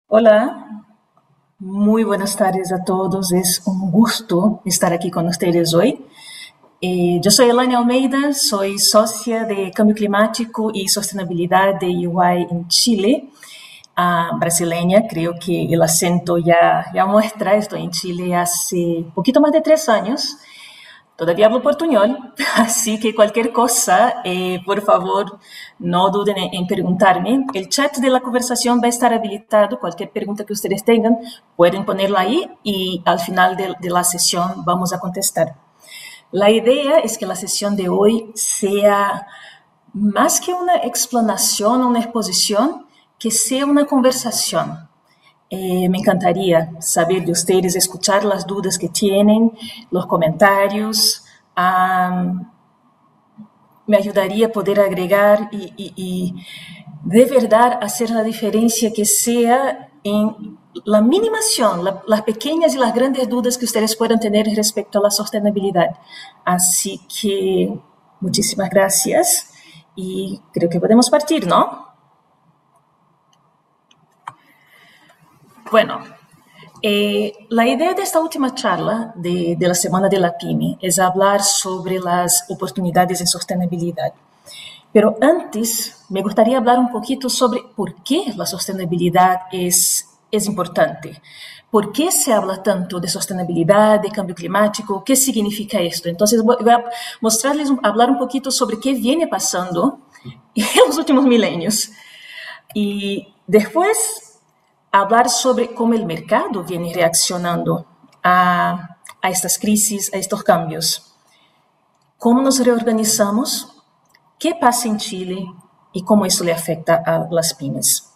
Hola, muy buenas tardes a todos. Es un gusto estar aquí con ustedes hoy. Yo soy Elania Almeida, soy socia de Cambio Climático y Sostenibilidad de EY en Chile, brasileña. Creo que el acento ya muestra. Estoy en Chile hace poquito más de 3 años. Todavía hablo portuñol, así que cualquier cosa, por favor, no duden en preguntarme. El chat de la conversación va a estar habilitado. Cualquier pregunta que ustedes tengan, pueden ponerla ahí y al final de la sesión vamos a contestar. La idea es que la sesión de hoy sea más que una explanación, una exposición, que sea una conversación. Me encantaría saber de ustedes, escuchar las dudas que tienen, los comentarios. Me ayudaría a poder agregar y de verdad hacer la diferencia que sea en la minimación, las pequeñas y las grandes dudas que ustedes puedan tener respecto a la sostenibilidad. Así que muchísimas gracias y creo que podemos partir, ¿no? Bueno, la idea de esta última charla de la Semana de la PYME es hablar sobre las oportunidades en sostenibilidad. Pero antes, me gustaría hablar un poquito sobre por qué la sostenibilidad es importante. ¿Por qué se habla tanto de sostenibilidad, de cambio climático? ¿Qué significa esto? Entonces, voy a mostrarles, hablar un poquito sobre qué viene pasando en los últimos milenios. Y después hablar sobre cómo el mercado viene reaccionando a estas crisis, a estos cambios. Cómo nos reorganizamos, qué pasa en Chile y cómo eso le afecta a las pymes.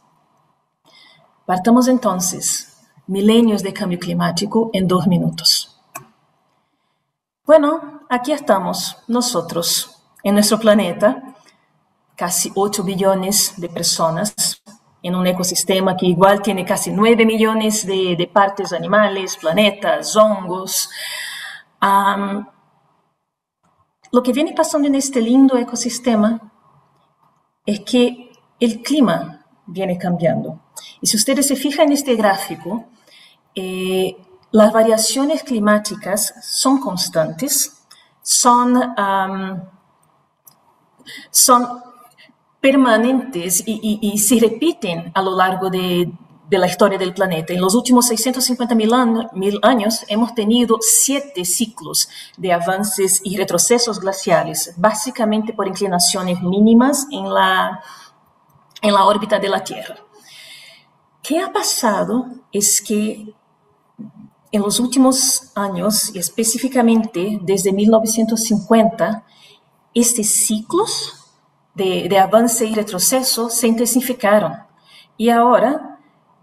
Partamos entonces, milenios de cambio climático en 2 minutos. Bueno, aquí estamos nosotros, en nuestro planeta, casi 8 billones de personas, en un ecosistema que igual tiene casi 9 millones de partes animales, planetas, hongos. Lo que viene pasando en este lindo ecosistema es que el clima viene cambiando. Y si ustedes se fijan en este gráfico, las variaciones climáticas son constantes, son permanentes y se repiten a lo largo de la historia del planeta. En los últimos 650.000 años hemos tenido 7 ciclos de avances y retrocesos glaciares, básicamente por inclinaciones mínimas en la órbita de la Tierra. ¿Qué ha pasado? Es que en los últimos años, y específicamente desde 1950, estos ciclos de avance y retroceso se intensificaron y ahora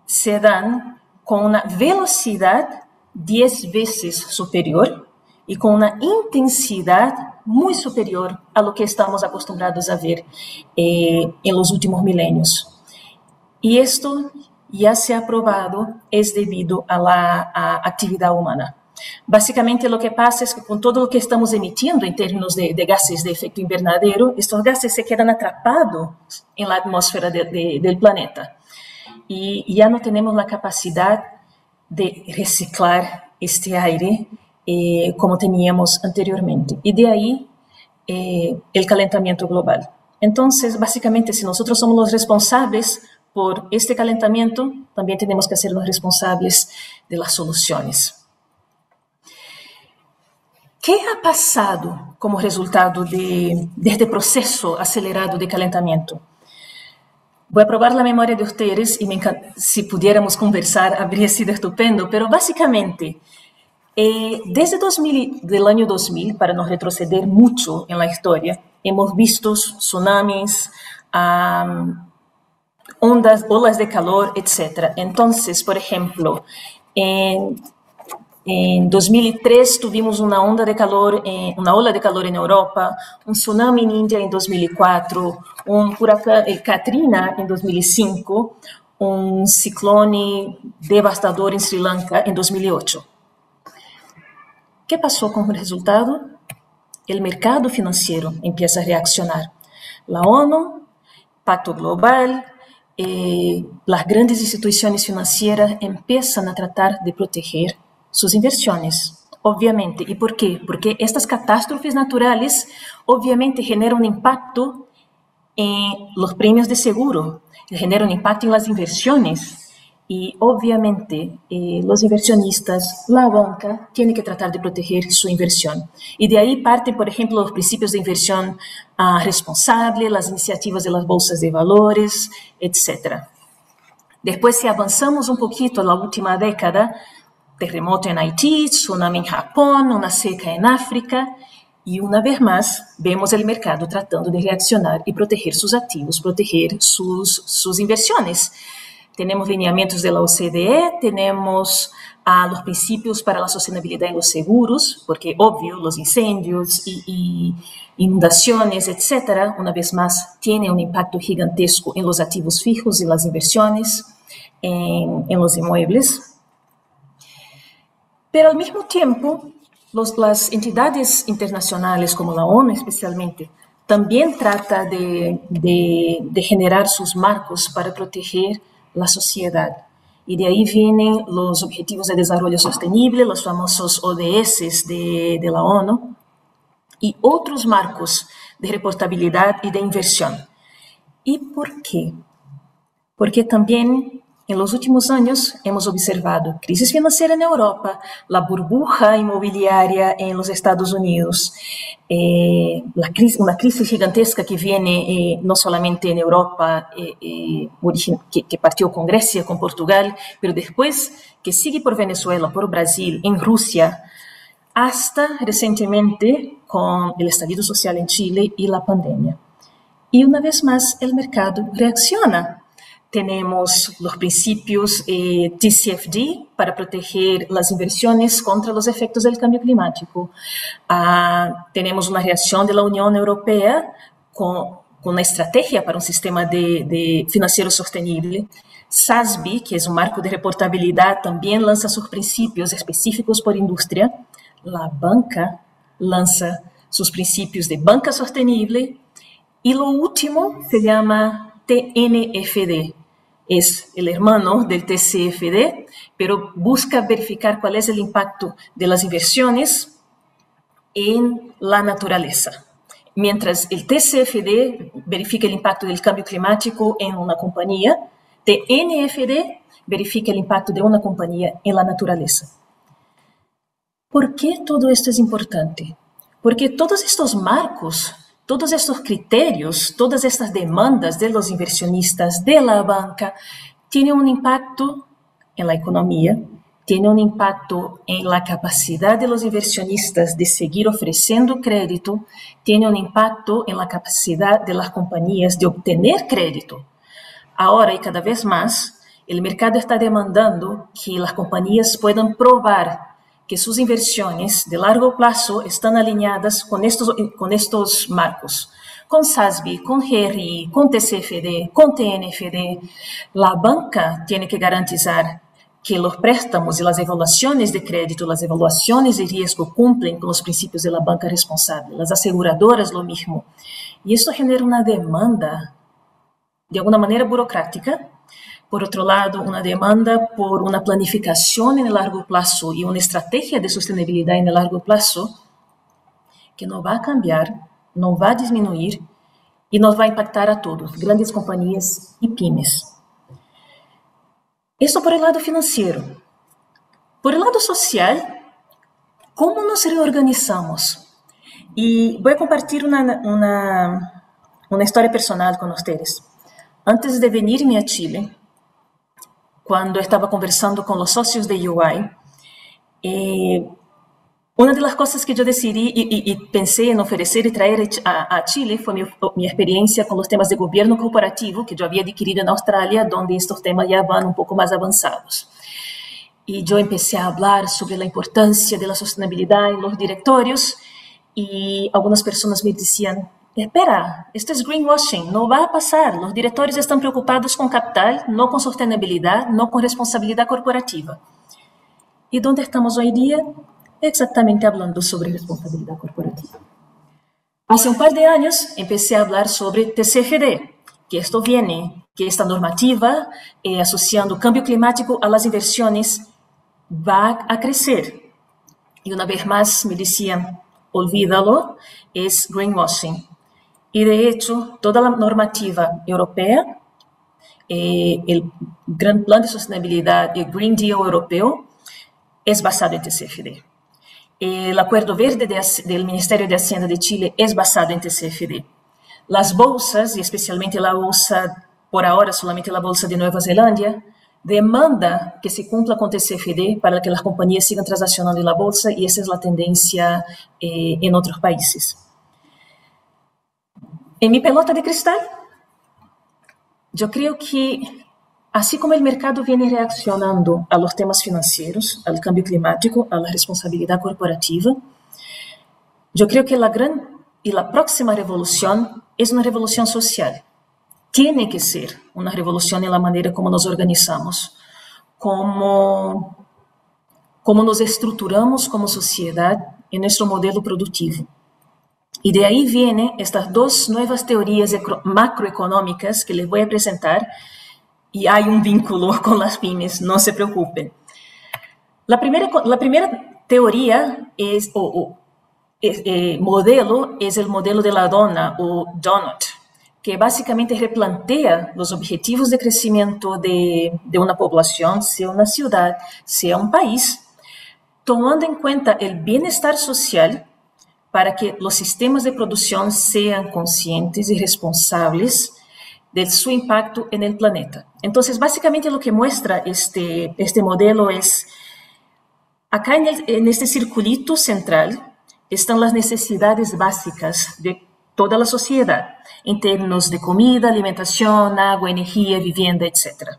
se dan con una velocidad 10 veces superior y con una intensidad muy superior a lo que estamos acostumbrados a ver en los últimos milenios. Y esto ya se ha probado es debido a la actividad humana. Básicamente lo que pasa es que con todo lo que estamos emitiendo en términos de gases de efecto invernadero, estos gases se quedan atrapados en la atmósfera del planeta. Y ya no tenemos la capacidad de reciclar este aire como teníamos anteriormente. Y de ahí el calentamiento global. Entonces, básicamente, si nosotros somos los responsables por este calentamiento, también tenemos que ser los responsables de las soluciones. ¿Qué ha pasado como resultado de este proceso acelerado de calentamiento? Voy a probar la memoria de ustedes y si pudiéramos conversar habría sido estupendo, pero básicamente desde del año 2000, para no retroceder mucho en la historia, hemos visto tsunamis, olas de calor, etc. Entonces, por ejemplo, en 2003 tuvimos una ola de calor en Europa, un tsunami en India en 2004, un huracán, el Katrina en 2005, un ciclone devastador en Sri Lanka en 2008. ¿Qué pasó con el resultado? El mercado financiero empieza a reaccionar. La ONU, Pacto Global, las grandes instituciones financieras empiezan a tratar de proteger sus inversiones, obviamente. ¿Y por qué? Porque estas catástrofes naturales obviamente generan un impacto en los premios de seguro, generan un impacto en las inversiones. Y obviamente los inversionistas, la banca, tienen que tratar de proteger su inversión. Y de ahí parten, por ejemplo, los principios de inversión responsable, las iniciativas de las bolsas de valores, etc. Después, si avanzamos un poquito a la última década, terremoto en Haití, tsunami en Japón, una seca en África, y una vez más vemos el mercado tratando de reaccionar y proteger sus activos, proteger sus inversiones. Tenemos lineamientos de la OCDE, tenemos los principios para la sostenibilidad en los seguros, porque, obvio, los incendios y inundaciones, etcétera, una vez más, tienen un impacto gigantesco en los activos fijos y las inversiones en los inmuebles. Pero, al mismo tiempo, las entidades internacionales, como la ONU especialmente, también tratan de generar sus marcos para proteger la sociedad. Y de ahí vienen los Objetivos de Desarrollo Sostenible, los famosos ODS de la ONU, y otros marcos de reportabilidad y de inversión. ¿Y por qué? Porque también en los últimos años hemos observado crisis financiera en Europa, la burbuja inmobiliaria en los Estados Unidos, una crisis gigantesca que viene no solamente en Europa, que partió con Grecia, con Portugal, pero después que sigue por Venezuela, por Brasil, en Rusia, hasta recientemente con el estallido social en Chile y la pandemia. Y una vez más el mercado reacciona. Tenemos los principios TCFD para proteger las inversiones contra los efectos del cambio climático. Tenemos una reacción de la Unión Europea con una estrategia para un sistema de financiero sostenible. SASB, que es un marco de reportabilidad, también lanza sus principios específicos por industria. La banca lanza sus principios de banca sostenible. Y lo último se llama TNFD. Es el hermano del TCFD, pero busca verificar cuál es el impacto de las inversiones en la naturaleza. Mientras el TCFD verifica el impacto del cambio climático en una compañía, TNFD verifica el impacto de una compañía en la naturaleza. ¿Por qué todo esto es importante? Porque todos estos marcos, todos estos criterios, todas estas demandas de los inversionistas, de la banca, tienen un impacto en la economía, tienen un impacto en la capacidad de los inversionistas de seguir ofreciendo crédito, tiene un impacto en la capacidad de las compañías de obtener crédito. Ahora y cada vez más, el mercado está demandando que las compañías puedan probar que sus inversiones de largo plazo están alineadas con estos marcos, con SASB, con GRI, con TCFD, con TNFD. La banca tiene que garantizar que los préstamos y las evaluaciones de crédito, las evaluaciones de riesgo cumplen con los principios de la banca responsable, las aseguradoras lo mismo. Y esto genera una demanda, de alguna manera burocrática. Por otro lado, una demanda por una planificación en el largo plazo y una estrategia de sostenibilidad en el largo plazo que no va a cambiar, no va a disminuir y nos va a impactar a todos, grandes compañías y pymes. Esto por el lado financiero. Por el lado social, ¿cómo nos reorganizamos? Y voy a compartir una historia personal con ustedes. Antes de venirme a Chile, cuando estaba conversando con los socios de UI, una de las cosas que yo decidí y pensé en ofrecer y traer a Chile fue mi experiencia con los temas de gobierno corporativo que yo había adquirido en Australia, donde estos temas ya van un poco más avanzados. Y yo empecé a hablar sobre la importancia de la sostenibilidad en los directorios y algunas personas me decían: espera, esto es greenwashing, no va a pasar. Los directores están preocupados con capital, no con sostenibilidad, no con responsabilidad corporativa. ¿Y dónde estamos hoy día? Exactamente hablando sobre responsabilidad corporativa. Hace un par de años empecé a hablar sobre TCFD, que esto viene que esta normativa, asociando cambio climático a las inversiones, va a crecer. Y una vez más me decían, olvídalo, es greenwashing. Y de hecho, toda la normativa europea, el Gran Plan de Sostenibilidad, el Green Deal europeo, es basado en TCFD. El Acuerdo Verde del Ministerio de Hacienda de Chile es basado en TCFD. Las bolsas, y especialmente la bolsa, por ahora solamente la bolsa de Nueva Zelanda, demanda que se cumpla con TCFD para que las compañías sigan transaccionando en la bolsa, y esa es la tendencia en otros países. En mi pelota de cristal, yo creo que así como el mercado viene reaccionando a los temas financieros, al cambio climático, a la responsabilidad corporativa, yo creo que la gran y la próxima revolución es una revolución social. Tiene que ser una revolución en la manera como nos organizamos, como nos estructuramos como sociedad en nuestro modelo productivo. Y de ahí vienen estas dos nuevas teorías macroeconómicas que les voy a presentar, y hay un vínculo con las pymes, no se preocupen. La primera teoría es, modelo es el modelo de la dona o donut, que básicamente replantea los objetivos de crecimiento de una población, sea una ciudad, sea un país, tomando en cuenta el bienestar social para que los sistemas de producción sean conscientes y responsables de su impacto en el planeta. Entonces, básicamente lo que muestra este modelo es, acá en este circulito central están las necesidades básicas de toda la sociedad, en términos de comida, alimentación, agua, energía, vivienda, etc.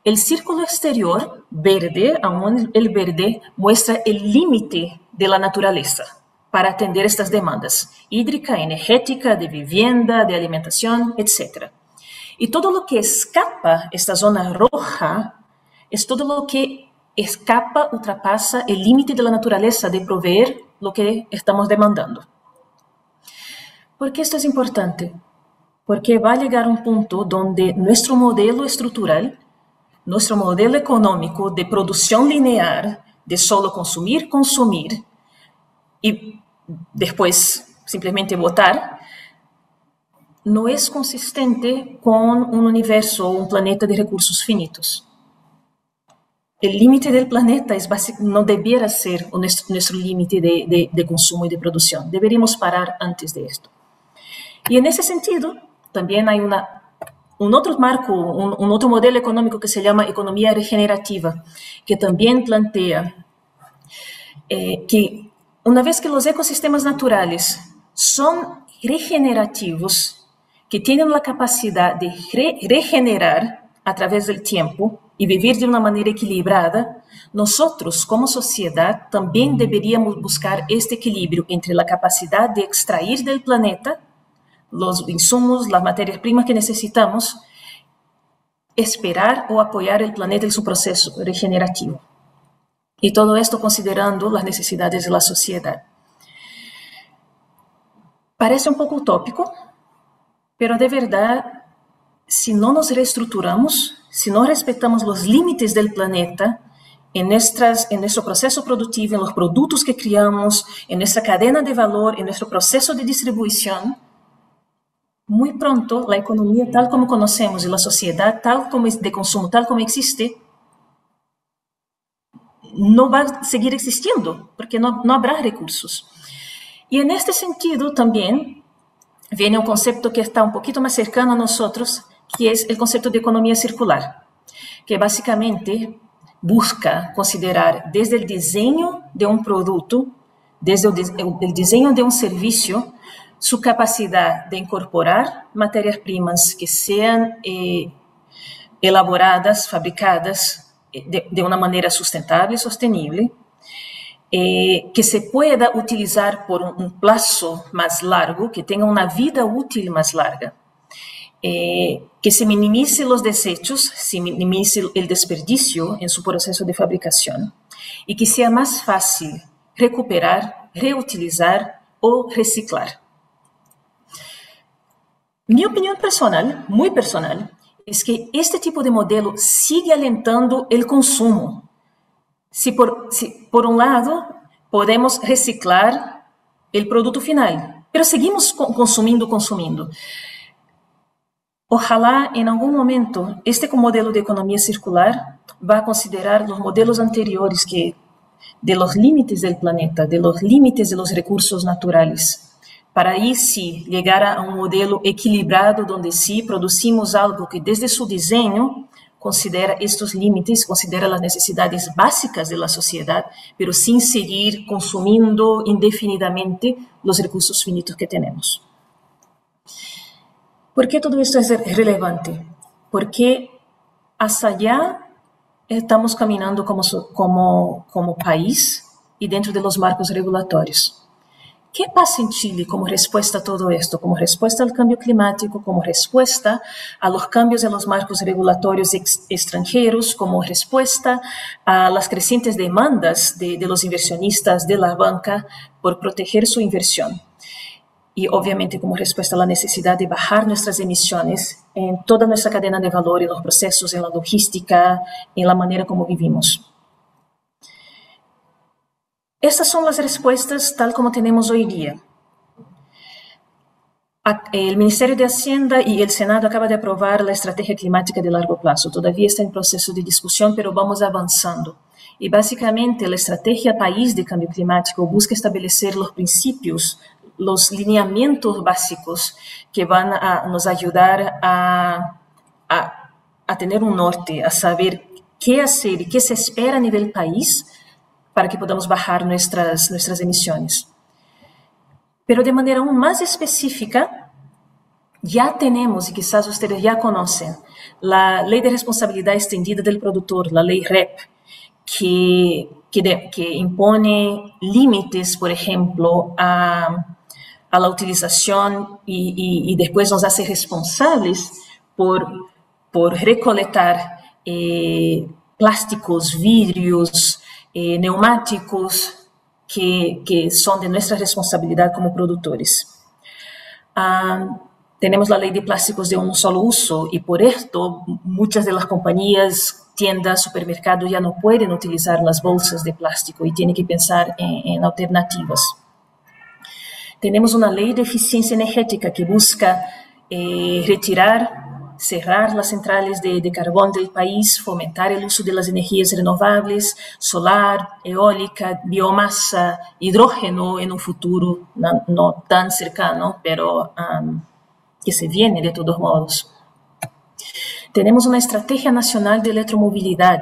El círculo exterior, verde, aún el verde, muestra el límite de la naturaleza para atender estas demandas hídrica, energética, de vivienda, de alimentación, etc. Y todo lo que escapa esta zona roja es todo lo que escapa, ultrapasa el límite de la naturaleza de proveer lo que estamos demandando. ¿Por qué esto es importante? Porque va a llegar un punto donde nuestro modelo estructural, nuestro modelo económico de producción lineal, de solo consumir, consumir, y después simplemente votar, no es consistente con un universo o un planeta de recursos finitos. El límite del planeta no debiera ser nuestro límite de consumo y de producción. Deberíamos parar antes de esto. Y en ese sentido, también hay un otro marco, un otro modelo económico que se llama economía regenerativa, que también plantea que una vez que los ecosistemas naturales son regenerativos, que tienen la capacidad de regenerar a través del tiempo y vivir de una manera equilibrada, nosotros como sociedad también deberíamos buscar este equilibrio entre la capacidad de extraer del planeta los insumos, las materias primas que necesitamos, esperar o apoyar el planeta en su proceso regenerativo. Y todo esto considerando las necesidades de la sociedad. Parece un poco utópico, pero de verdad, si no nos reestructuramos, si no respetamos los límites del planeta en nuestro proceso productivo, en los productos que creamos, en nuestra cadena de valor, en nuestro proceso de distribución, muy pronto la economía tal como conocemos y la sociedad tal como de consumo, tal como existe, no va a seguir existiendo, porque no habrá recursos. Y en este sentido también viene un concepto que está un poquito más cercano a nosotros, que es el concepto de economía circular, que básicamente busca considerar desde el diseño de un producto, desde el diseño de un servicio, su capacidad de incorporar materias primas que sean elaboradas, fabricadas de una manera sustentable y sostenible, que se pueda utilizar por un plazo más largo, que tenga una vida útil más larga, que se minimice los desechos, se minimice el desperdicio en su proceso de fabricación y que sea más fácil recuperar, reutilizar o reciclar. Mi opinión personal, muy personal, es que este tipo de modelo sigue alentando el consumo. Si por un lado podemos reciclar el producto final, pero seguimos consumindo. Ojalá en algún momento este modelo de economía circular va a considerar los modelos anteriores de los límites del planeta, de los límites de los recursos naturales, para ahí sí llegar a un modelo equilibrado donde sí producimos algo que desde su diseño considera estos límites, considera las necesidades básicas de la sociedad, pero sin seguir consumiendo indefinidamente los recursos finitos que tenemos. ¿Por qué todo esto es relevante? Porque hasta allá estamos caminando como país y dentro de los marcos regulatorios. ¿Qué pasa en Chile como respuesta a todo esto? Como respuesta al cambio climático, como respuesta a los cambios en los marcos regulatorios extranjeros, como respuesta a las crecientes demandas de los inversionistas de la banca por proteger su inversión. Y obviamente como respuesta a la necesidad de bajar nuestras emisiones en toda nuestra cadena de valor, en los procesos, en la logística, en la manera como vivimos. Estas son las respuestas tal como tenemos hoy día. El Ministerio de Hacienda y el Senado acaban de aprobar la estrategia climática de largo plazo. Todavía está en proceso de discusión, pero vamos avanzando. Y básicamente la estrategia país de cambio climático busca establecer los principios, los lineamientos básicos que van a nos ayudar a tener un norte, a saber qué hacer y qué se espera a nivel país para que podamos bajar nuestras emisiones. Pero de manera aún más específica, ya tenemos, y quizás ustedes ya conocen, la Ley de Responsabilidad Extendida del Productor, la Ley REP, que impone límites, por ejemplo, a la utilización y después nos hace responsables por recolectar plásticos, vidrios, neumáticos que son de nuestra responsabilidad como productores. Tenemos la ley de plásticos de un solo uso y por esto muchas de las compañías, tiendas, supermercados ya no pueden utilizar las bolsas de plástico y tienen que pensar en alternativas. Tenemos una ley de eficiencia energética que busca cerrar las centrales de carbón del país, fomentar el uso de las energías renovables, solar, eólica, biomasa, hidrógeno en un futuro no tan cercano, pero que se viene de todos modos. Tenemos una estrategia nacional de electromovilidad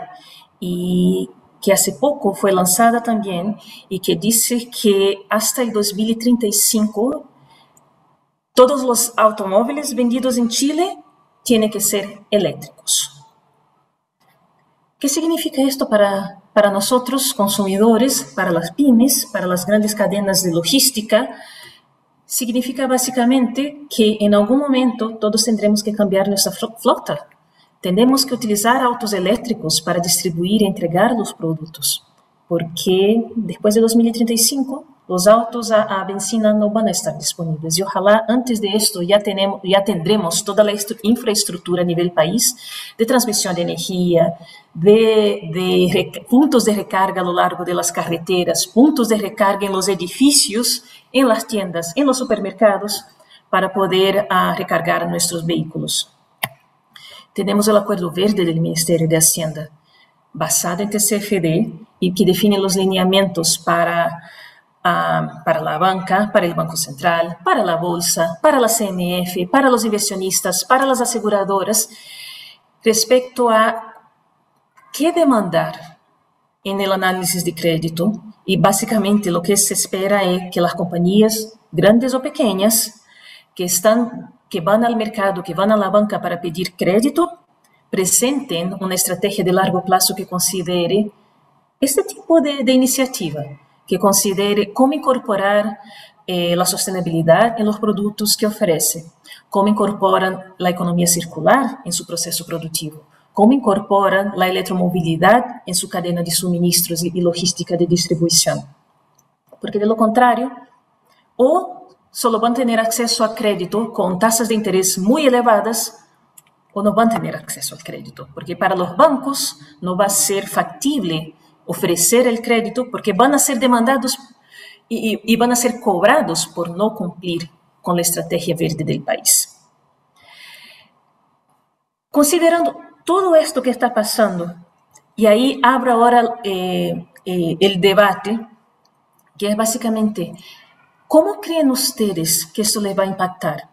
y que hace poco fue lanzada también y que dice que hasta el 2035 todos los automóviles vendidos en Chile tienen que ser eléctricos. ¿Qué significa esto para nosotros, consumidores, para las pymes, para las grandes cadenas de logística? Significa básicamente que en algún momento todos tendremos que cambiar nuestra flota. Tenemos que utilizar autos eléctricos para distribuir y entregar los productos, porque después de 2035 los autos a benzina no van a estar disponibles. Y ojalá antes de esto ya tendremos toda la infraestructura a nivel país de transmisión de energía, de puntos de recarga a lo largo de las carreteras, puntos de recarga en los edificios, en las tiendas, en los supermercados, para poder recargar nuestros vehículos. Tenemos el Acuerdo Verde del Ministerio de Hacienda, basado en TCFD y que define los lineamientos para la banca, para el Banco Central, para la Bolsa, para la CMF, para los inversionistas, para las aseguradoras, respecto a qué demandar en el análisis de crédito. Y básicamente lo que se espera es que las compañías, grandes o pequeñas, que van al mercado, que van a la banca para pedir crédito, presenten una estrategia de largo plazo que considere este tipo de iniciativa, que considere cómo incorporar la sostenibilidad en los productos que ofrece, cómo incorporan la economía circular en su proceso productivo, cómo incorporan la electromovilidad en su cadena de suministros y logística de distribución. Porque de lo contrario, o solo van a tener acceso a crédito con tasas de interés muy elevadas, o no van a tener acceso al crédito, porque para los bancos no va a ser factible ofrecer el crédito porque van a ser demandados y van a ser cobrados por no cumplir con la estrategia verde del país. Considerando todo esto que está pasando, y ahí abro ahora el debate, que es básicamente, ¿cómo creen ustedes que esto les va a impactar?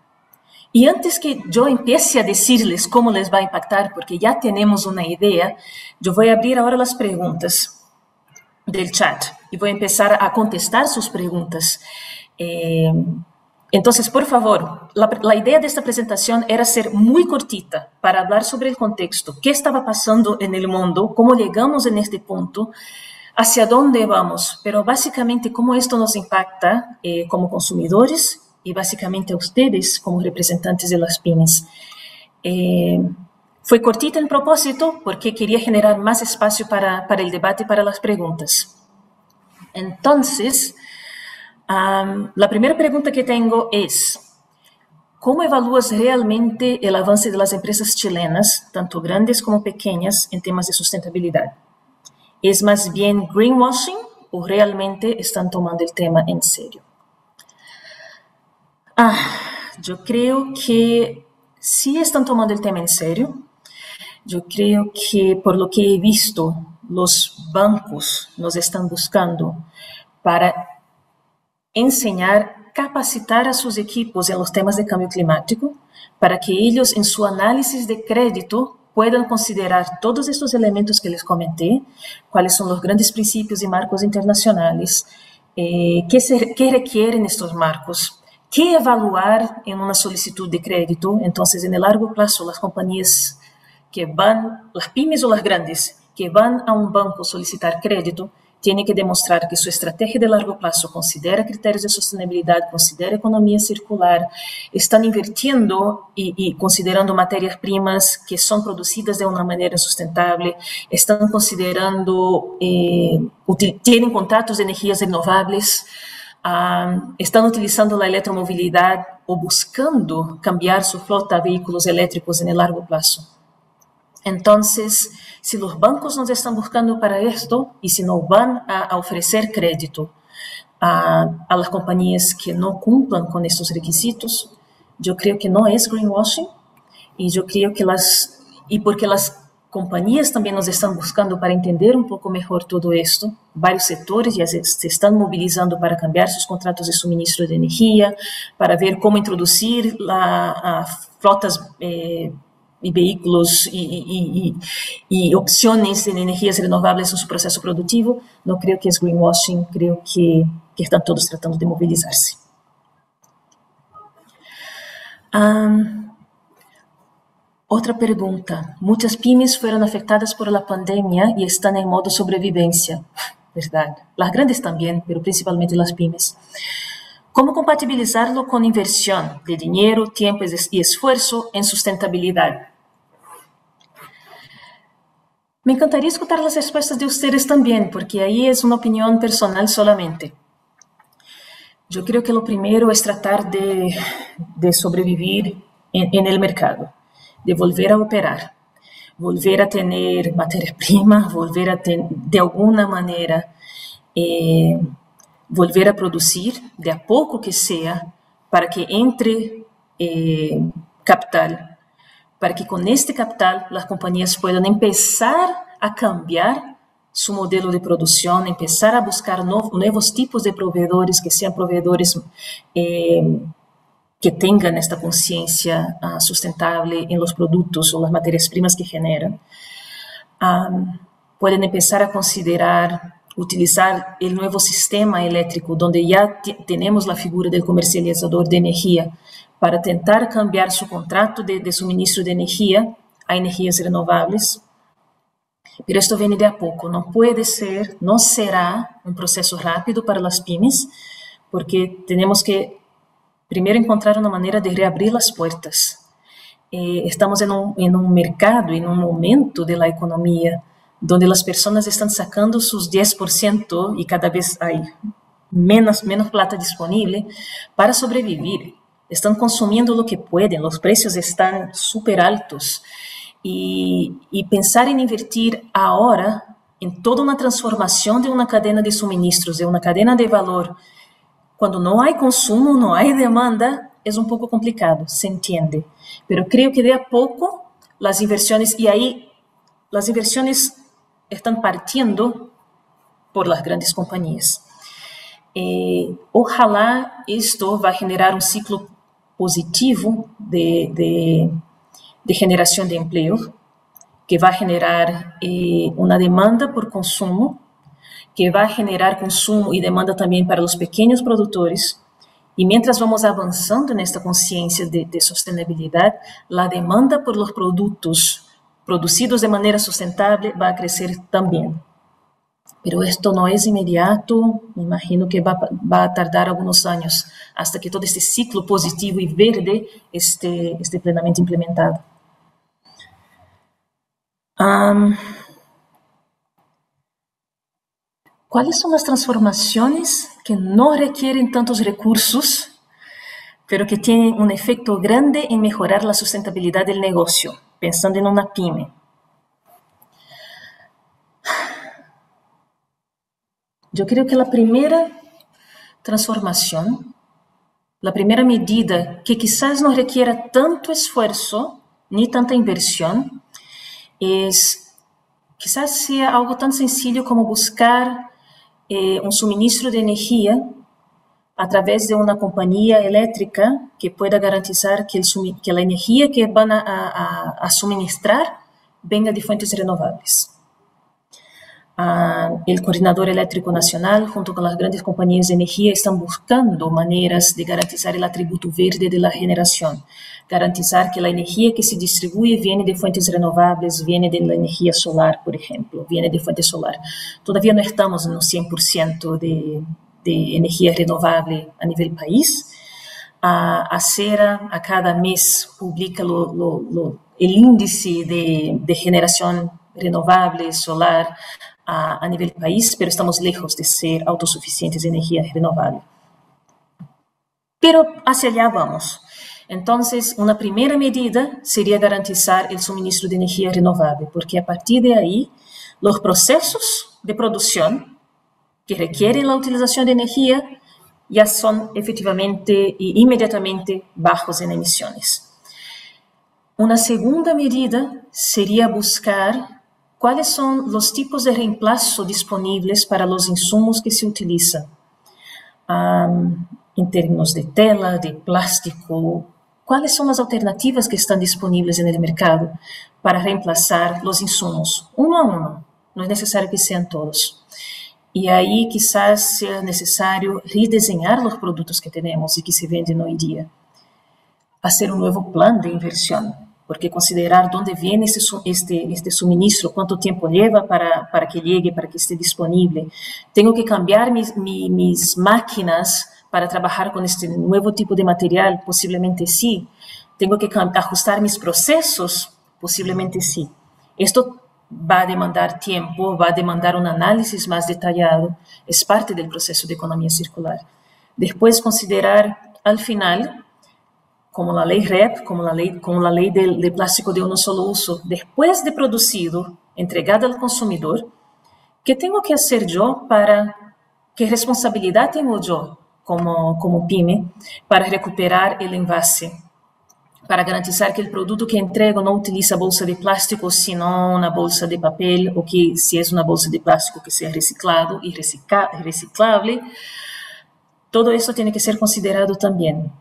Y antes que yo empiece a decirles cómo les va a impactar, porque ya tenemos una idea, yo voy a abrir ahora las preguntas del chat y voy a empezar a contestar sus preguntas. Entonces, por favor, la idea de esta presentación era ser muy cortita para hablar sobre el contexto, qué estaba pasando en el mundo, cómo llegamos en este punto, hacia dónde vamos, pero básicamente cómo esto nos impacta como consumidores y básicamente a ustedes como representantes de las pymes. Fue cortita en propósito porque quería generar más espacio para el debate y para las preguntas. Entonces, la primera pregunta que tengo es, ¿cómo evalúas realmente el avance de las empresas chilenas, tanto grandes como pequeñas, en temas de sustentabilidad? ¿Es más bien greenwashing o realmente están tomando el tema en serio? Yo creo que sí están tomando el tema en serio. Yo creo que por lo que he visto, los bancos nos están buscando para enseñar, capacitar a sus equipos en los temas de cambio climático, para que ellos en su análisis de crédito puedan considerar todos estos elementos que les comenté, cuáles son los grandes principios y marcos internacionales, qué requieren estos marcos, qué evaluar en una solicitud de crédito. Entonces, en el largo plazo, las compañías que van, las pymes o las grandes, que van a un banco a solicitar crédito, tienen que demostrar que su estrategia de largo plazo considera criterios de sostenibilidad, considera economía circular, están invirtiendo y considerando materias primas que son producidas de una manera sustentable, están considerando, tienen contratos de energías renovables, están utilizando la electromovilidad o buscando cambiar su flota de vehículos eléctricos en el largo plazo. Entonces, si los bancos nos están buscando para esto y si no van a ofrecer crédito a las compañías que no cumplan con estos requisitos, yo creo que no es greenwashing y yo creo que porque las compañías también nos están buscando para entender un poco mejor todo esto, varios sectores ya se están movilizando para cambiar sus contratos de suministro de energía, para ver cómo introducir flotas y vehículos y opciones en energías renovables en su proceso productivo. No creo que es greenwashing, creo que están todos tratando de movilizarse. Otra pregunta. Muchas pymes fueron afectadas por la pandemia y están en modo sobrevivencia. ¿Verdad? Las grandes también, pero principalmente las pymes. ¿Cómo compatibilizarlo con inversión de dinero, tiempo y esfuerzo en sustentabilidad? Me encantaría escuchar las respuestas de ustedes también, porque ahí es una opinión personal solamente. Yo creo que lo primero es tratar de sobrevivir en el mercado, de volver a operar, volver a tener materia prima, volver a de alguna manera volver a producir, de a poco que sea, para que entre capital, para que con este capital las compañías puedan empezar a cambiar su modelo de producción, empezar a buscar nuevos tipos de proveedores, que sean proveedores que tengan esta conciencia sustentable en los productos o las materias primas que generan. Pueden empezar a considerar utilizar el nuevo sistema eléctrico, donde ya tenemos la figura del comercializador de energía, para tentar cambiar su contrato de suministro de energía a energías renovables. Pero esto viene de a poco, no puede ser, no será un proceso rápido para las pymes, porque tenemos que primero encontrar una manera de reabrir las puertas. Estamos en un mercado, en un momento de la economía, donde las personas están sacando sus 10% y cada vez hay menos plata disponible para sobrevivir. están consumiendo lo que pueden, los precios están súper altos. Y pensar en invertir ahora en toda una transformación de una cadena de suministros, de una cadena de valor, cuando no hay consumo, no hay demanda, es un poco complicado, se entiende. Pero creo que de a poco las inversiones, y ahí las inversiones están partiendo por las grandes compañías. Ojalá esto va a generar un ciclo positivo de generación de empleo, que va a generar una demanda por consumo, que va a generar consumo y demanda también para los pequeños productores. Y mientras vamos avanzando en esta conciencia de sostenibilidad, la demanda por los productos producidos de manera sustentable va a crecer también. Pero esto no es inmediato, me imagino que va a tardar algunos años hasta que todo este ciclo positivo y verde esté plenamente implementado. ¿Cuáles son las transformaciones que no requieren tantos recursos, pero que tienen un efecto grande en mejorar la sustentabilidad del negocio, pensando en una pyme? Yo creo que la primera transformación, la primera medida que quizás no requiera tanto esfuerzo ni tanta inversión, quizás sea algo tan sencillo como buscar un suministro de energía a través de una compañía eléctrica que pueda garantizar que la energía que van a suministrar venga de fuentes renovables. El Coordinador Eléctrico Nacional, junto con las grandes compañías de energía, están buscando maneras de garantizar el atributo verde de la generación, garantizar que la energía que se distribuye viene de fuentes renovables, viene de la energía solar, por ejemplo, viene de fuente solar. Todavía no estamos en un 100% de energía renovable a nivel país. ACERA a cada mes publica el índice de generación renovable solar a nivel país, pero estamos lejos de ser autosuficientes en energía renovable. Pero hacia allá vamos. Entonces, una primera medida sería garantizar el suministro de energía renovable, porque a partir de ahí, los procesos de producción que requieren la utilización de energía ya son efectivamente e inmediatamente bajos en emisiones. Una segunda medida sería buscar cuáles son los tipos de reemplazo disponibles para los insumos que se utilizan. En términos de tela, de plástico, cuáles son las alternativas que están disponibles en el mercado para reemplazar los insumos, uno a uno. No es necesario que sean todos. Y ahí quizás sea necesario rediseñar los productos que tenemos y que se venden hoy día. Hacer un nuevo plan de inversión, porque considerar dónde viene este suministro, cuánto tiempo lleva para que llegue, para que esté disponible. Tengo que cambiar mis máquinas para trabajar con este nuevo tipo de material, posiblemente sí. Tengo que ajustar mis procesos, posiblemente sí. Esto va a demandar tiempo, va a demandar un análisis más detallado, es parte del proceso de economía circular. Después considerar al final, como la ley REP, como la ley del plástico de un solo uso, después de producido, entregado al consumidor, ¿qué tengo que hacer yo qué responsabilidad tengo yo como pyme para recuperar el envase? Para garantizar que el producto que entrego no utiliza bolsa de plástico, sino una bolsa de papel, o que si es una bolsa de plástico que sea reciclado y reciclable. Todo eso tiene que ser considerado también.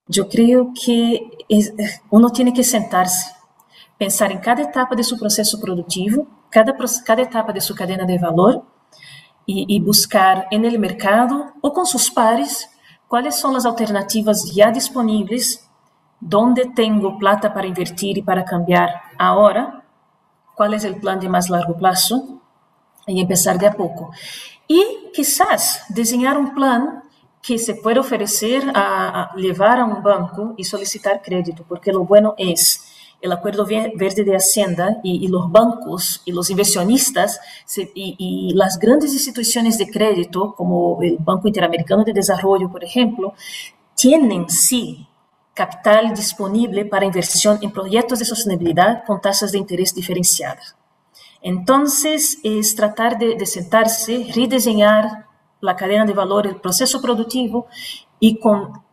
Yo creo que uno tiene que sentarse, pensar en cada etapa de su proceso productivo, cada etapa de su cadena de valor y buscar en el mercado o con sus pares cuáles son las alternativas ya disponibles, dónde tengo plata para invertir y para cambiar ahora, cuál es el plan de más largo plazo y empezar de a poco. Y quizás diseñar un plan que se pueda ofrecer a llevar a un banco y solicitar crédito, porque lo bueno es el Acuerdo Verde de Hacienda y los bancos y los inversionistas y las grandes instituciones de crédito, como el Banco Interamericano de Desarrollo, por ejemplo, tienen sí capital disponible para inversión en proyectos de sostenibilidad con tasas de interés diferenciadas. Entonces, es tratar de sentarse, rediseñar la cadena de valor, el proceso productivo, y con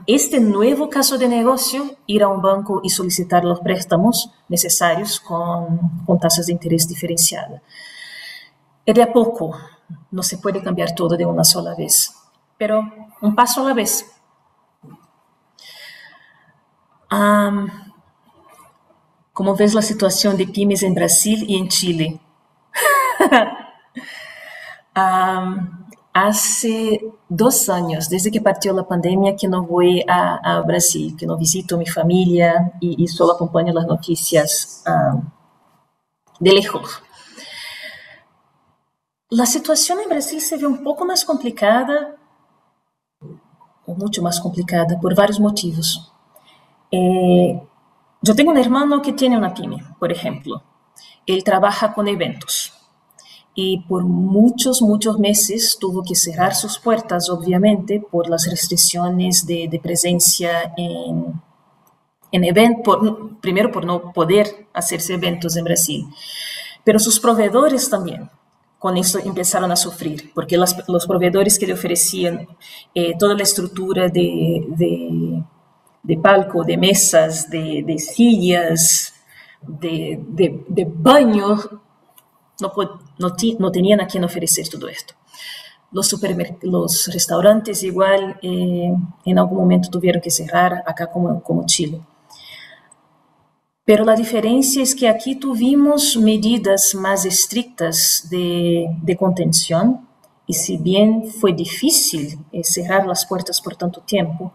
este nuevo caso de negocio, ir a un banco y solicitar los préstamos necesarios con tasas de interés diferenciadas. De a poco, no se puede cambiar todo de una sola vez, pero un paso a la vez. ¿Cómo ves la situación de pymes en Brasil y en Chile? Hace 2 años, desde que partió la pandemia, que no voy a Brasil, que no visito a mi familia y solo acompaño las noticias de lejos. La situación en Brasil se ve un poco más complicada, o mucho más complicada, por varios motivos. Yo tengo un hermano que tiene una pyme, por ejemplo. Él trabaja con eventos. Y por muchos meses tuvo que cerrar sus puertas, obviamente, por las restricciones de presencia en eventos, primero por no poder hacerse eventos en Brasil. Pero sus proveedores también, con esto empezaron a sufrir, porque los proveedores que le ofrecían toda la estructura de palco, de mesas, de sillas, de baños, no tenían a quién ofrecer todo esto. Los restaurantes igual en algún momento tuvieron que cerrar, acá como Chile. Pero la diferencia es que aquí tuvimos medidas más estrictas de contención, y si bien fue difícil cerrar las puertas por tanto tiempo,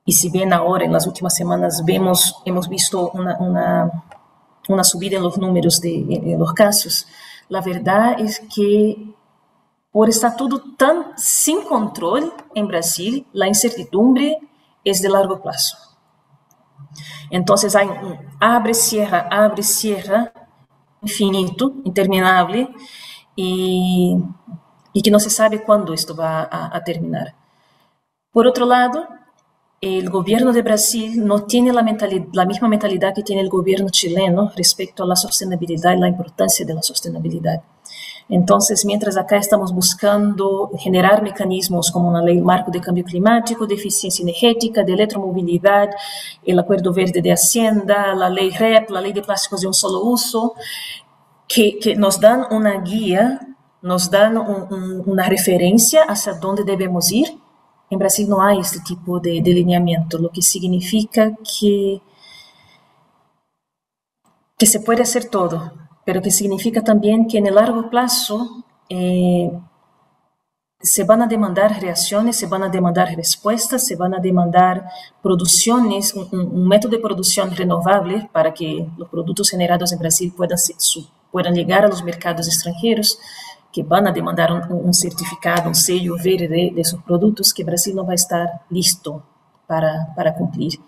y si bien ahora en las últimas semanas hemos visto una subida en los números de los casos, la verdad es que por estar todo tan sin control en Brasil, la incertidumbre es de largo plazo. Entonces hay un abre, cierra, infinito, interminable, y que no se sabe cuándo esto va a terminar. Por otro lado, el gobierno de Brasil no tiene la misma mentalidad que tiene el gobierno chileno respecto a la sostenibilidad y la importancia de la sostenibilidad. Entonces, mientras acá estamos buscando generar mecanismos como una ley marco de cambio climático, de eficiencia energética, de electromovilidad, el Acuerdo Verde de Hacienda, la ley REP, la ley de plásticos de un solo uso, que nos dan una guía, nos dan una referencia hacia dónde debemos ir. En Brasil no hay este tipo de lineamiento, lo que significa que se puede hacer todo, pero que significa también que en el largo plazo se van a demandar reacciones, se van a demandar respuestas, se van a demandar producciones, un método de producción renovable para que los productos generados en Brasil puedan llegar a los mercados extranjeros, que van a demandar un certificado, un sello verde de sus productos, que Brasil no va a estar listo para cumplir.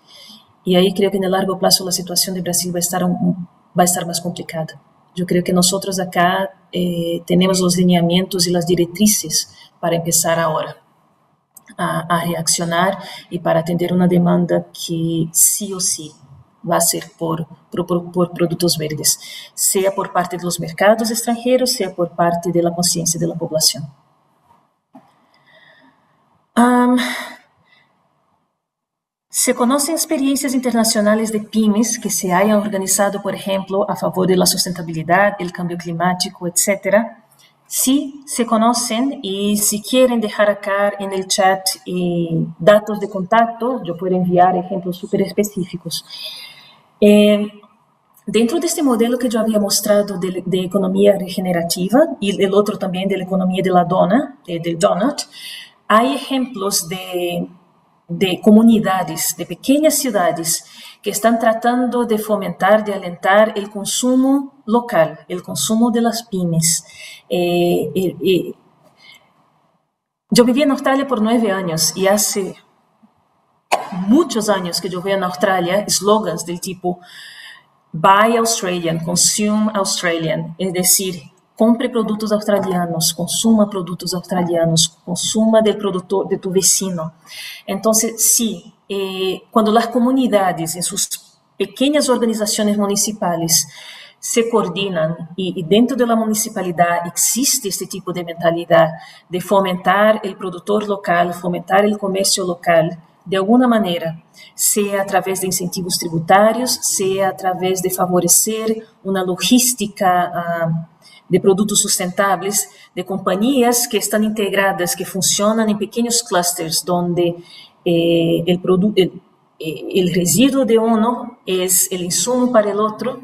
Y ahí creo que en el largo plazo la situación de Brasil va a estar más complicada. Yo creo que nosotros acá tenemos los lineamientos y las directrices para empezar ahora a reaccionar y para atender una demanda que sí o sí va a ser por productos verdes, sea por parte de los mercados extranjeros, sea por parte de la conciencia de la población. Se conocen experiencias internacionales de pymes que se hayan organizado, por ejemplo, a favor de la sustentabilidad, el cambio climático, etc. Sí, se conocen, y si quieren dejar acá en el chat datos de contacto, yo puedo enviar ejemplos súper específicos. Dentro de este modelo que yo había mostrado de economía regenerativa y el otro también de la economía de la dona, del donut, hay ejemplos de comunidades, de pequeñas ciudades que están tratando de fomentar, de alentar el consumo local, el consumo de las pymes. Yo viví en Australia por 9 años y hace muchos años que yo veo en Australia slogans del tipo Buy Australian, Consume Australian, es decir, compre productos australianos, consuma productos australianos, consuma del producto de tu vecino. Entonces, sí, cuando las comunidades en sus pequeñas organizaciones municipales se coordinan y dentro de la municipalidad existe este tipo de mentalidad de fomentar el productor local, fomentar el comercio local, de alguna manera, sea a través de incentivos tributarios, sea a través de favorecer una logística de productos sustentables, de compañías que están integradas, que funcionan en pequeños clusters, donde el residuo de uno es el insumo para el otro,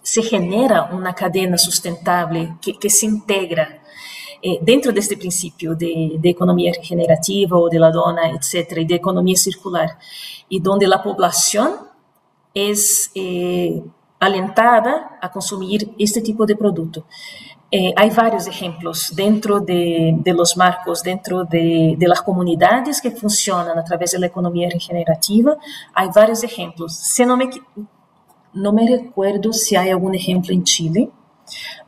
se genera una cadena sustentable que se integra dentro de este principio de economía regenerativa o de la dona, etcétera, y de economía circular, y donde la población es alentada a consumir este tipo de producto. Hay varios ejemplos dentro de los marcos, dentro de las comunidades que funcionan a través de la economía regenerativa. Hay varios ejemplos. No me recuerdo si hay algún ejemplo en Chile.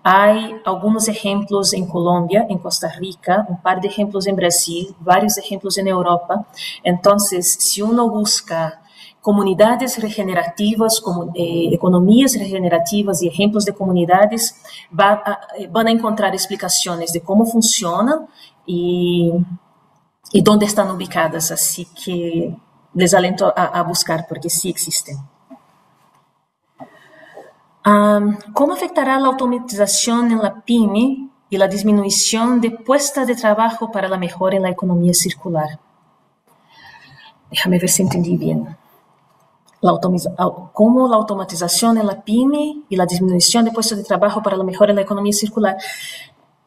Hay algunos ejemplos en Colombia, en Costa Rica, un par de ejemplos en Brasil, varios ejemplos en Europa. Entonces, si uno busca comunidades regenerativas, economías regenerativas y ejemplos de comunidades, van a encontrar explicaciones de cómo funcionan y dónde están ubicadas. Así que les alento a buscar, porque sí existen. ¿Cómo afectará la automatización en la PYME y la disminución de puestas de trabajo para la mejora en la economía circular? Déjame ver si entendí bien. ¿Cómo la automatización en la PYME y la disminución de puestos de trabajo para la mejora en la economía circular?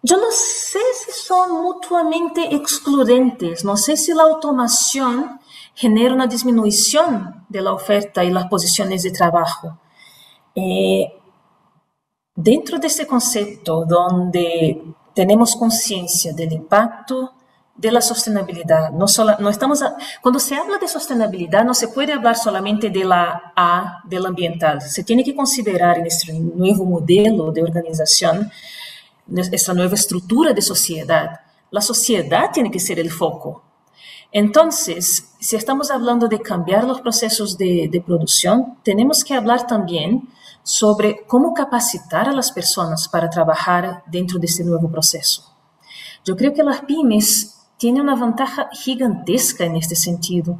Yo no sé si son mutuamente excluyentes. No sé si la automación genera una disminución de la oferta y las posiciones de trabajo. Dentro de este concepto donde tenemos conciencia del impacto de la sostenibilidad, cuando se habla de sostenibilidad no se puede hablar solamente de la A, del ambiental, se tiene que considerar en este nuevo modelo de organización, esta nueva estructura de sociedad, la sociedad tiene que ser el foco. Entonces, si estamos hablando de cambiar los procesos de producción, tenemos que hablar también sobre cómo capacitar a las personas para trabajar dentro de este nuevo proceso. Yo creo que las pymes tienen una ventaja gigantesca en este sentido,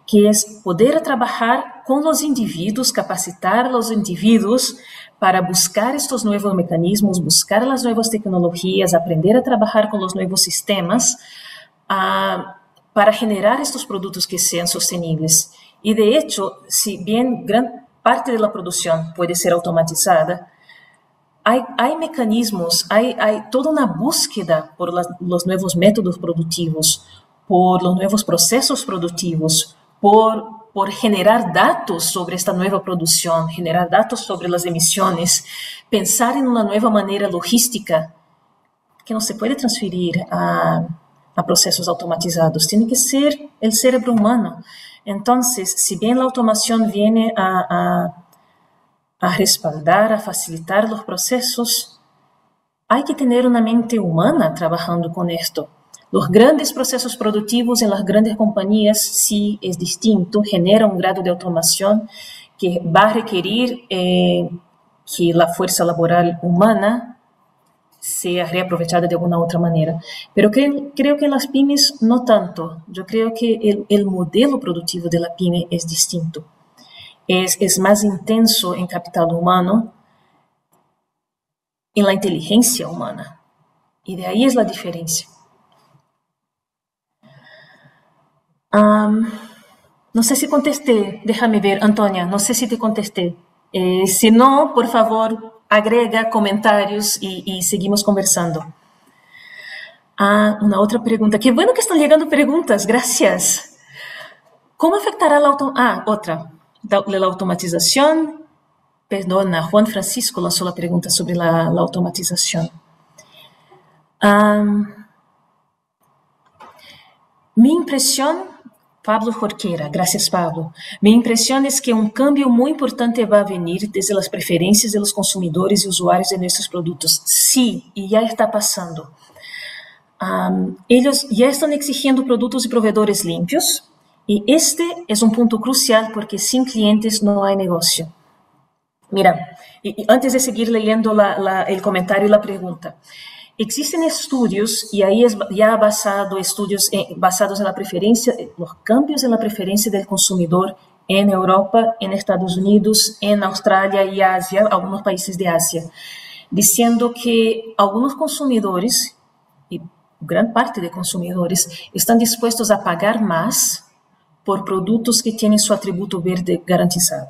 que es poder trabajar con los individuos, capacitar a los individuos para buscar estos nuevos mecanismos, buscar las nuevas tecnologías, aprender a trabajar con los nuevos sistemas, para generar estos productos que sean sostenibles. Y de hecho, si bien gran parte de la producción puede ser automatizada, hay mecanismos, hay toda una búsqueda por los nuevos métodos productivos, por los nuevos procesos productivos, por generar datos sobre esta nueva producción, generar datos sobre las emisiones, pensar en una nueva manera logística que no se puede transferir a procesos automatizados, tiene que ser el cerebro humano. Entonces, si bien la automación viene a respaldar, a facilitar los procesos, hay que tener una mente humana trabajando con esto. Los grandes procesos productivos en las grandes compañías sí es distinto, genera un grado de automación que va a requerir que la fuerza laboral humana sea reaprovechada de alguna otra manera. Pero creo que en las pymes no tanto. Yo creo que el modelo productivo de la pyme es distinto. Es más intenso en capital humano, en la inteligencia humana. Y de ahí es la diferencia. No sé si contesté. Déjame ver, Antonia, no sé si te contesté. Si no, por favor, agrega comentarios y seguimos conversando. Una otra pregunta. Qué bueno que están llegando preguntas. Gracias. ¿Cómo afectará otra. De la automatización? Perdona, Juan Francisco lanzó la pregunta sobre la automatización. Mi impresión Pablo Jorquera, gracias Pablo. Mi impresión es que un cambio muy importante va a venir desde las preferencias de los consumidores y usuarios de nuestros productos. Sí, y ya está pasando. Ellos ya están exigiendo productos y proveedores limpios, y este es un punto crucial porque sin clientes no hay negocio. Mira, y antes de seguir leyendo el comentario y la pregunta, existen estudios, y ahí es ya estudios basados en la preferencia, los cambios en la preferencia del consumidor en Europa, en Estados Unidos, en Australia y Asia, algunos países de Asia, diciendo que algunos consumidores, y gran parte de consumidores, están dispuestos a pagar más por productos que tienen su atributo verde garantizado.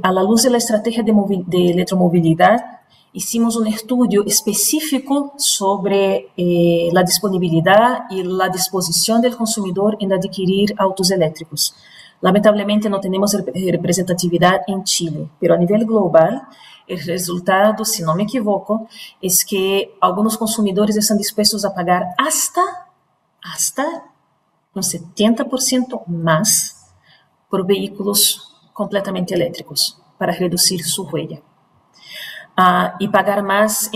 A la luz de la estrategia de electromovilidad, hicimos un estudio específico sobre la disponibilidad y la disposición del consumidor en adquirir autos eléctricos. Lamentablemente no tenemos representatividad en Chile, pero a nivel global, el resultado, si no me equivoco, es que algunos consumidores están dispuestos a pagar hasta un 70% más por vehículos completamente eléctricos para reducir su huella. Y pagar más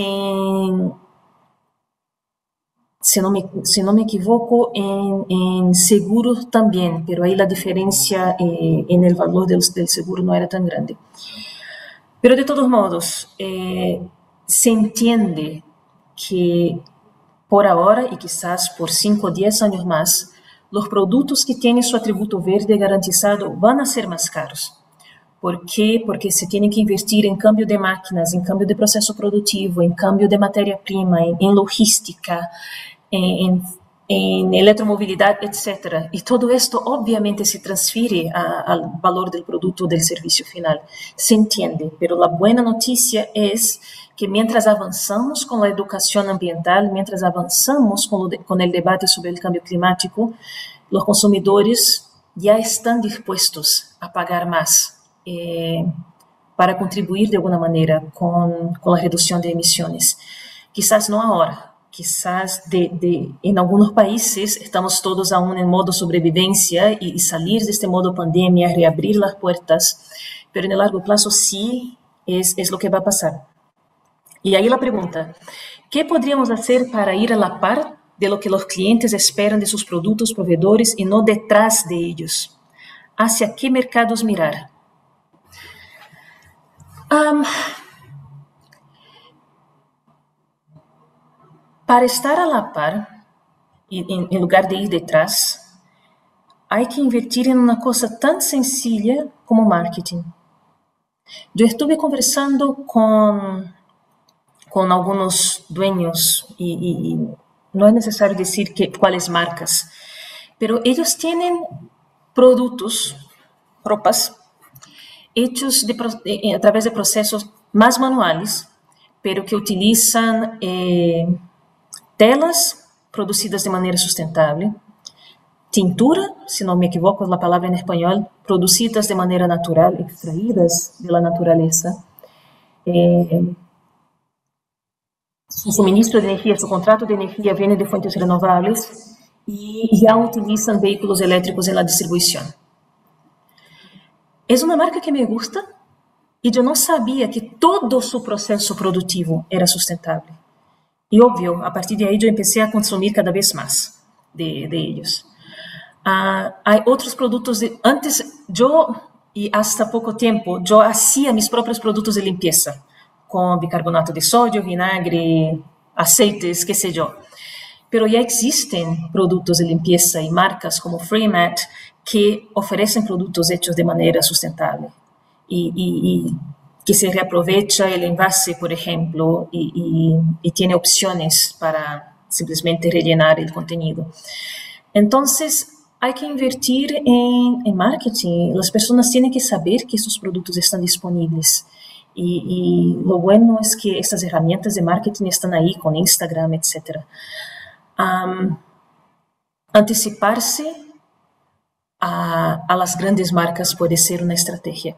si no me equivoco, en seguros también, pero ahí la diferencia en el valor del seguro no era tan grande. Pero de todos modos, se entiende que por ahora y quizás por 5 o 10 años más, los productos que tienen su atributo verde garantizado van a ser más caros. ¿Por qué? Porque se tiene que invertir en cambio de máquinas, en cambio de proceso productivo, en cambio de materia prima, en logística, en electromovilidad, etc. Y todo esto obviamente se transfiere al valor del producto o del servicio final. Se entiende, pero la buena noticia es que mientras avanzamos con la educación ambiental, mientras avanzamos con el debate sobre el cambio climático, los consumidores ya están dispuestos a pagar más para contribuir de alguna manera con la reducción de emisiones. Quizás no ahora, quizás en algunos países estamos todos aún en modo sobrevivencia y salir de este modo pandemia, reabrir las puertas, pero en el largo plazo sí es lo que va a pasar. Y ahí la pregunta, ¿qué podríamos hacer para ir a la par de lo que los clientes esperan de sus productos proveedores y no detrás de ellos? ¿Hacia qué mercados mirar? Para estar a la par, en lugar de ir detrás, hay que invertir en una cosa tan sencilla como marketing. Yo estuve conversando con algunos dueños, y no es necesario decir cuáles marcas, pero ellos tienen productos, ropas, hechos a través de procesos más manuales, pero que utilizan telas producidas de manera sustentable, tintura, si no me equivoco es la palabra en español, producidas de manera natural, extraídas de la naturaleza. Su suministro de energía, su contrato de energía viene de fuentes renovables y ya utilizan vehículos eléctricos en la distribución. Es una marca que me gusta y yo no sabía que todo su proceso productivo era sustentable. Y obvio, a partir de ahí yo empecé a consumir cada vez más de ellos. Hay otros productos, antes yo, y hasta poco tiempo, yo hacía mis propios productos de limpieza, con bicarbonato de sodio, vinagre, aceites, qué sé yo. Pero ya existen productos de limpieza y marcas como Freemat que ofrecen productos hechos de manera sustentable y que se reaprovecha el envase, por ejemplo, y tiene opciones para simplemente rellenar el contenido. Entonces, hay que invertir en marketing. Las personas tienen que saber que estos productos están disponibles. Y lo bueno es que estas herramientas de marketing están ahí con Instagram, etc. Anticiparse a las grandes marcas puede ser una estrategia.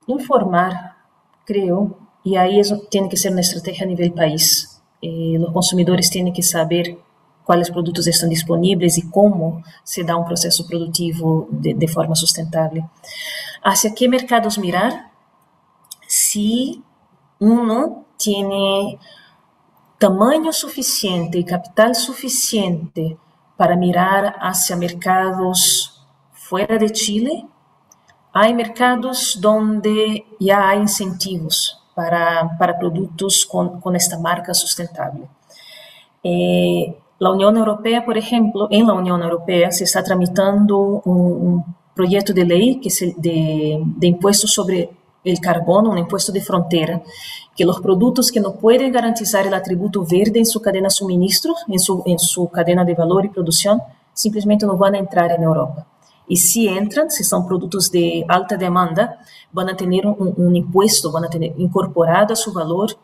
Informar, creo, y ahí tiene que ser una estrategia a nivel país. Los consumidores tienen que saber cuáles productos están disponibles y cómo se da un proceso productivo de forma sustentable. ¿Hacia qué mercados mirar? Si uno tiene tamaño suficiente y capital suficiente para mirar hacia mercados fuera de Chile, hay mercados donde ya hay incentivos para productos con esta marca sustentable. La Unión Europea, por ejemplo, en la Unión Europea se está tramitando un proyecto de ley que de impuesto sobre el carbono, un impuesto de frontera, que los productos que no pueden garantizar el atributo verde en su cadena de suministro, en su cadena de valor y producción, simplemente no van a entrar en Europa. Y si entran, si son productos de alta demanda, van a tener un impuesto, van a tener incorporado a su valor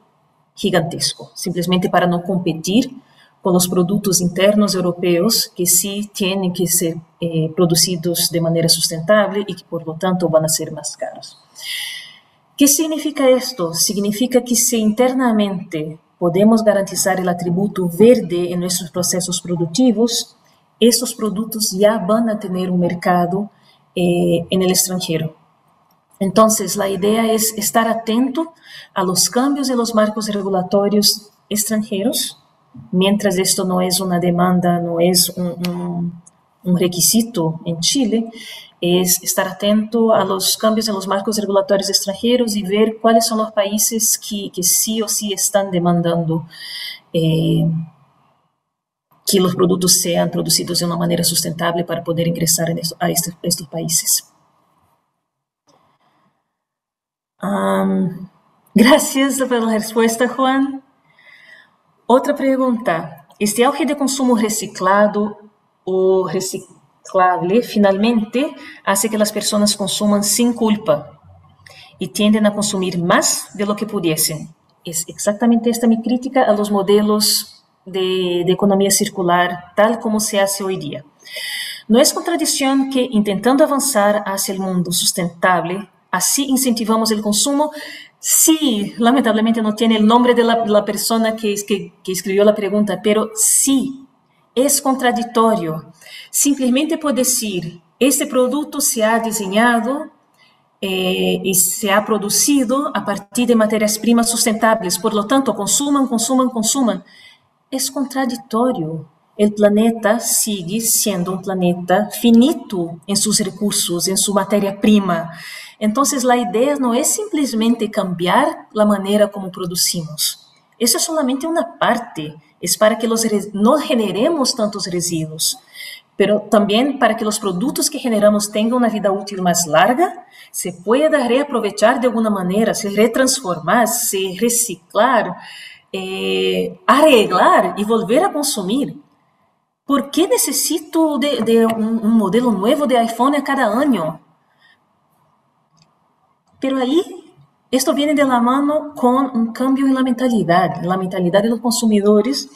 gigantesco, simplemente para no competir con los productos internos europeos que sí tienen que ser producidos de manera sustentable y que por lo tanto van a ser más caros. ¿Qué significa esto? Significa que si internamente podemos garantizar el atributo verde en nuestros procesos productivos, estos productos ya van a tener un mercado en el extranjero. Entonces, la idea es estar atento a los cambios en los marcos regulatorios extranjeros, mientras esto no es una demanda, no es un requisito en Chile, es estar atento a los cambios en los marcos regulatorios extranjeros y ver cuáles son los países que sí o sí están demandando que los productos sean producidos de una manera sustentable para poder ingresar a estos países. Gracias por la respuesta, Juan. Otra pregunta. ¿Este auge de consumo reciclado o reciclable finalmente hace que las personas consuman sin culpa y tienden a consumir más de lo que pudiesen? Es exactamente esta mi crítica a los modelos de economía circular tal como se hace hoy día. No es contradicción que intentando avanzar hacia el mundo sustentable, así incentivamos el consumo. Sí, lamentablemente no tiene el nombre de la persona que escribió la pregunta, pero sí, es contradictorio. Simplemente por decir, este producto se ha diseñado y se ha producido a partir de materias primas sustentables, por lo tanto, consuman, consuman, consuman. Es contradictorio. El planeta sigue siendo un planeta finito en sus recursos, en su materia prima. Entonces, la idea no es simplemente cambiar la manera como producimos. Eso es solamente una parte. Es para que no generemos tantos residuos, pero también para que los productos que generamos tengan una vida útil más larga, se pueda reaprovechar de alguna manera, se retransformar, se reciclar, arreglar y volver a consumir. ¿Por qué necesito de un modelo nuevo de iPhone a cada año? Pero ahí, esto viene de la mano con un cambio en la mentalidad de los consumidores,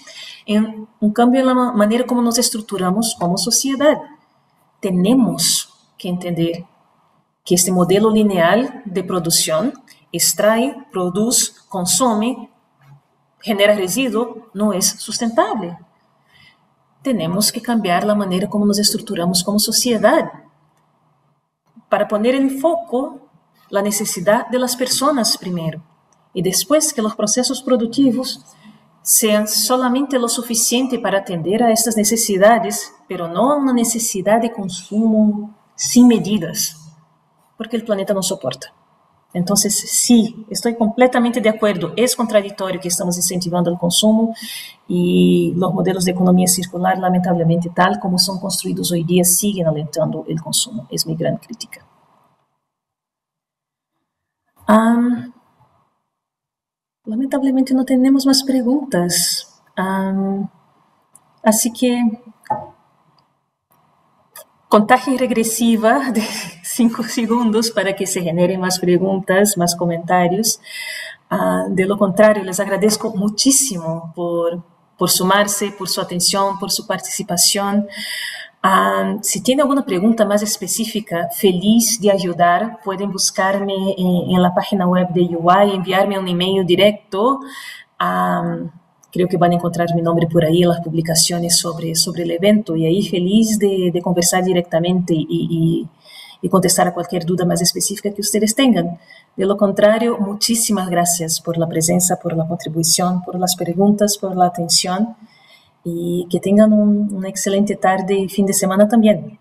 en un cambio en la manera como nos estructuramos como sociedad. Tenemos que entender que este modelo lineal de producción extrae, produce, consume, genera residuo, no es sustentable. Tenemos que cambiar la manera como nos estructuramos como sociedad para poner en foco la necesidad de las personas primero y después que los procesos productivos sean solamente lo suficiente para atender a estas necesidades, pero no a una necesidad de consumo sin medidas, porque el planeta no soporta. Entonces, sí, estoy completamente de acuerdo. Es contradictorio que estamos incentivando el consumo y los modelos de economía circular, lamentablemente, tal como son construidos hoy día, siguen alentando el consumo. Es mi gran crítica. Lamentablemente no tenemos más preguntas. Así que contagio regresiva de 5 segundos para que se generen más preguntas, más comentarios. De lo contrario, les agradezco muchísimo por sumarse, por su atención, por su participación. Si tiene alguna pregunta más específica, feliz de ayudar. Pueden buscarme en la página web de UI, enviarme un email directo, Creo que van a encontrar mi nombre por ahí en las publicaciones sobre el evento, y ahí feliz de conversar directamente y contestar a cualquier duda más específica que ustedes tengan. De lo contrario, muchísimas gracias por la presencia, por la contribución, por las preguntas, por la atención, y que tengan una excelente tarde y fin de semana también.